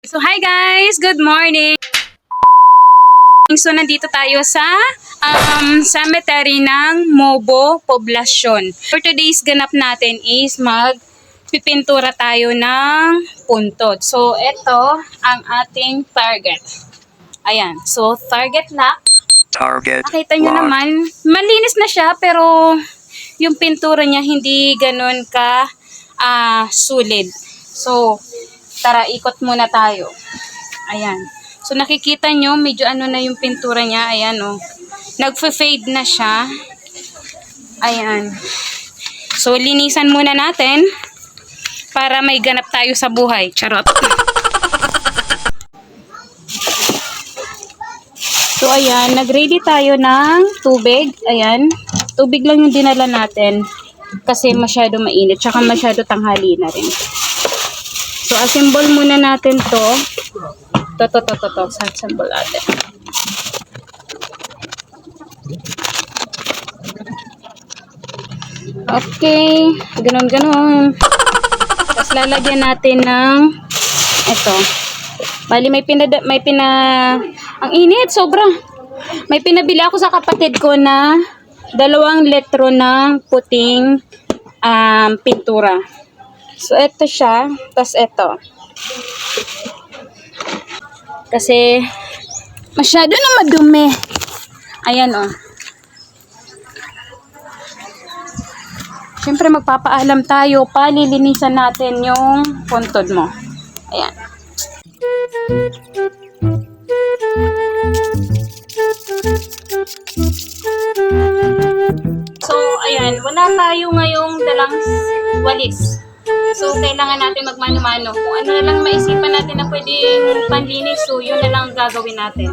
So, hi guys! Good morning! So, nandito tayo sa cemetery ng Mobo Poblacion. For today's ganap natin is magpipintura tayo ng puntod. So, ito ang ating target. Ayan. So, target lock. Nakita nyo naman, malinis na siya pero yung pintura niya hindi ganun ka sulit. So, tara, ikot muna tayo. Ayan. So, nakikita nyo, medyo ano na yung pintura niya. Ayan, oh. Nagfe-fade na siya. Ayan. So, linisan muna natin para may ganap tayo sa buhay. Charot. So, ayan. Nag-ready tayo ng tubig. Ayan. Tubig lang yung dinala natin kasi masyado mainit. Tsaka masyado tanghali na rin. So, assemble muna natin to. To. Assemble natin. Okay. Ganon. Tapos lalagyan natin ng ito. Bali, ang init, sobra. May pinabili ako sa kapatid ko na 2 litro ng puting pintura. So, ito siya. Tapos, ito. Kasi, masyado na madumi. Ayan, oh. Siyempre, magpapaalam tayo. Palilinisan natin yung puntod mo. Ayan. So, ayan. Wala tayo ngayong dalang walis. So, kailangan natin magmano-mano. Kung ano na lang maisipan natin na pwedeng panlinis, so yun na lang gagawin natin.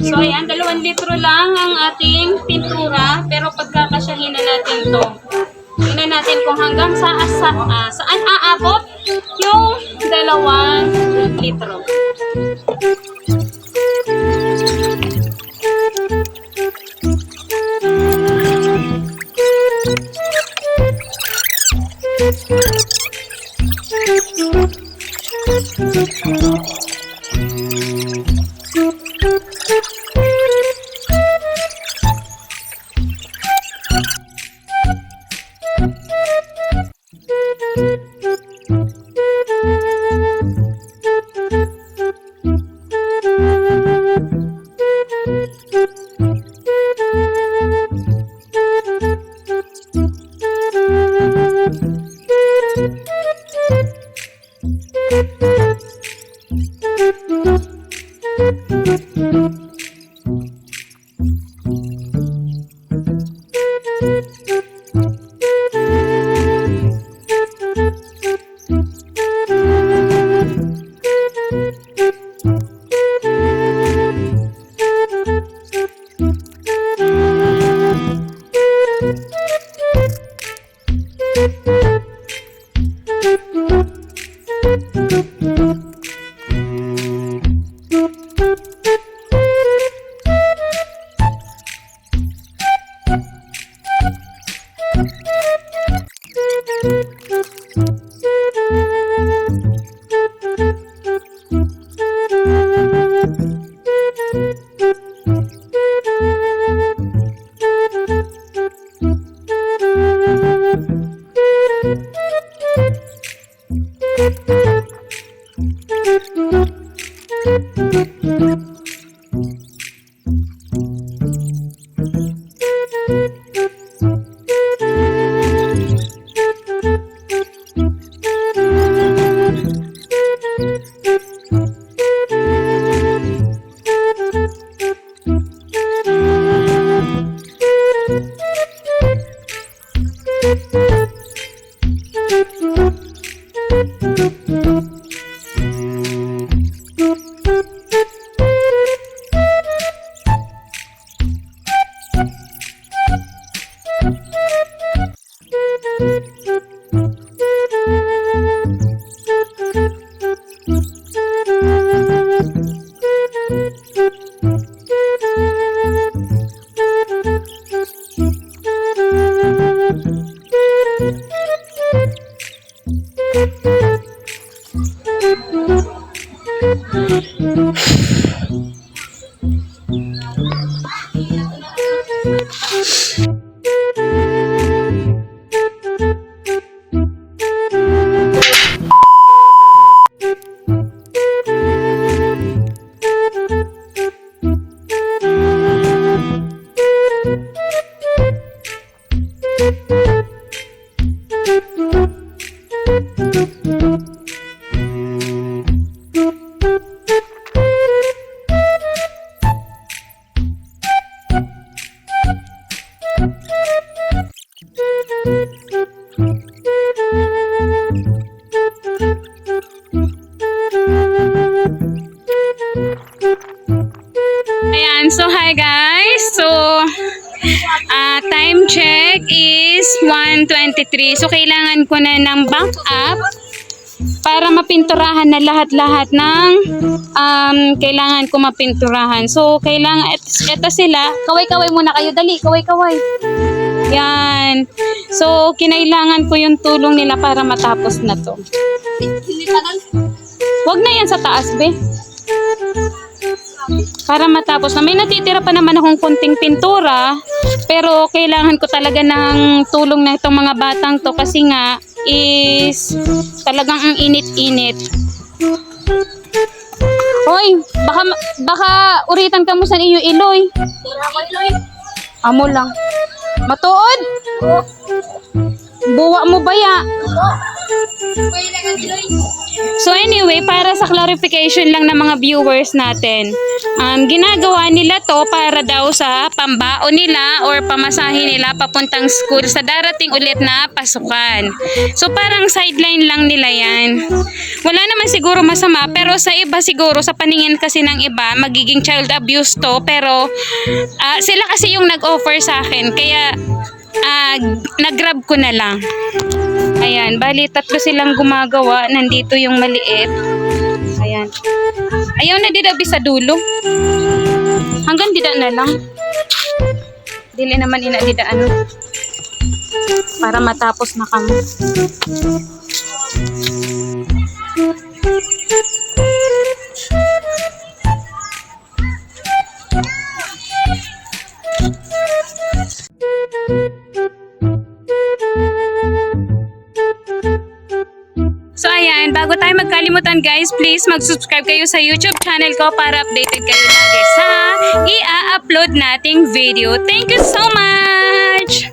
So, ayan, 2 litro lang ang ating pintura. Pero pagkakasyahin na natin to. Tingnan natin kung hanggang saan aabot yung 2 litro. Ayan, so hi guys. So, time check is 1:23. So, kailangan ko na ng backup para mapinturahan na lahat-lahat ng kailangan ko mapinturahan. So, kailangan, eto sila. Kaway-kaway muna kayo. Dali, kaway-kaway. Yan. So, kinailangan ko yung tulong nila para matapos na to. Wag na yan sa taas, be. Para matapos na. May natitira pa naman akong konting pintura, pero kailangan ko talaga ng tulong na itong mga batang to kasi nga is talagang ang init-init. Hoy, baka uritan ka mo sa iyo, Iloy. Amo lang. Matuod? Buwa mo ba ya? So anyway, para sa clarification lang ng mga viewers natin, ginagawa nila to para daw sa pambaon nila or pamasahe nila papuntang school sa darating ulit na pasukan. So parang sideline lang nila yan. Wala naman siguro masama, pero sa iba siguro, sa paningin kasi ng iba, magiging child abuse to, pero sila kasi yung nag-offer sa akin, kaya nag-grab ko na lang. Ayan, bali 3 silang gumagawa. Nandito yung maliit. Ayan. Ayaw na didabi sa dulo. Hanggang dida na lang. Dili naman ina dida ano. Para matapos na kami. So ayan, bago tayo magkalimutan guys, please mag-subscribe kayo sa YouTube channel ko para updated kayo lagi sa i-upload nating video. Thank you so much!